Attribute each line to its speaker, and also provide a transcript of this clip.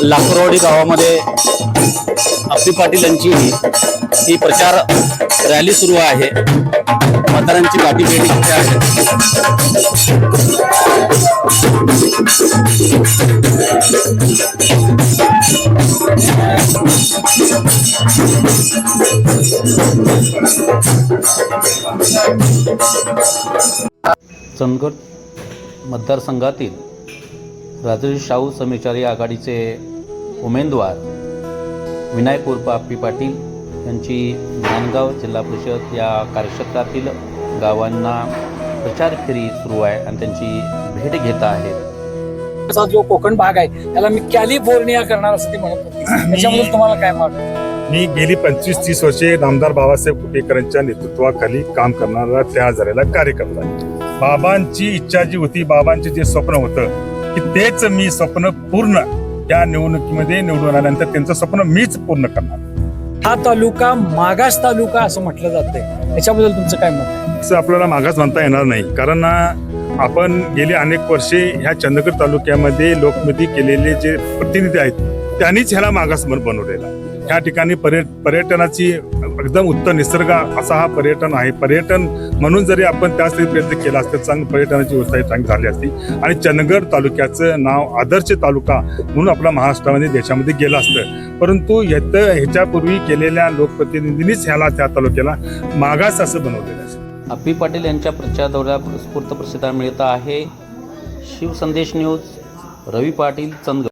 Speaker 1: लाकूरवाडी गावामध्ये अप्पी पाटील यांची ही प्रचार रॅली सुरू आहे। मतदारांची गाठी भेट घेतली आहे। चंदगड मतदारसंघातील राजर्षी शाहू समविचारी आघाडीचे उमेदवार विनायक उर्फ अप्पी पाटील यांची नांदगाव जिल्हा परिषद या कार्यक्षेत्रातील गावांना प्रचार फेरी सुरू आहे आणि त्यांची भेट घेत आहेत।
Speaker 2: जो कोकण भाग आहे त्याला मी कॅलिफोर्निया करणार असं ती म्हणत होती, त्याच्यामुळे तुम्हाला काय वाटतं?
Speaker 3: मी गेली 25-30 वर्षे नामदार बाबासाहेब कुपेकरांच्या नेतृत्वाखाली काम करणारा त्या झालेला कार्यकर्ता आहे। बाबांची इच्छा जी होती, बाबांचे जे स्वप्न होतं की तेच मी स्वप्न पूर्ण या निवडणुकीमध्ये निवडून आल्यानंतर त्यांचं स्वप्न मीच पूर्ण करणार।
Speaker 2: हा तालुका मागास तालुका असं म्हटलं जातंय, याच्याबद्दल तुमचं काय मत आहे?
Speaker 3: असं आपल्याला मागास म्हणता येणार नाही, कारण आपण गेली अनेक वर्षे ह्या चंदगड तालुक्यामध्ये लोकमती केलेले जे प्रतिनिधी आहेत त्यांनीच ह्याला मागास बनवलेला। ह्या ठिकाणी पर्यटनाची एकदम उत्तम निसर्ग असा हा पर्यटन आहे। पर्यटन म्हणून जरी आपण त्याच प्रयत्न केला असता चांगली पर्यटनाची व्यवस्था चांगली झाली असती आणि चंदगड तालुक्याचं नाव आदर्श तालुका म्हणून आपला महाराष्ट्रामध्ये देशामध्ये गेलं असतं। परंतु ह्याच्यापूर्वी केलेल्या लोकप्रतिनिधींनीच ह्याला त्या तालुक्याला मागास असं बनवलेलं आहे।
Speaker 1: अप्पी पाटील यांच्या प्रचार दौऱ्याला उत्स्फूर्त प्रतिसाद मिळत आहे। शिवसंदेश न्यूज, रवी पाटील, चंदगड।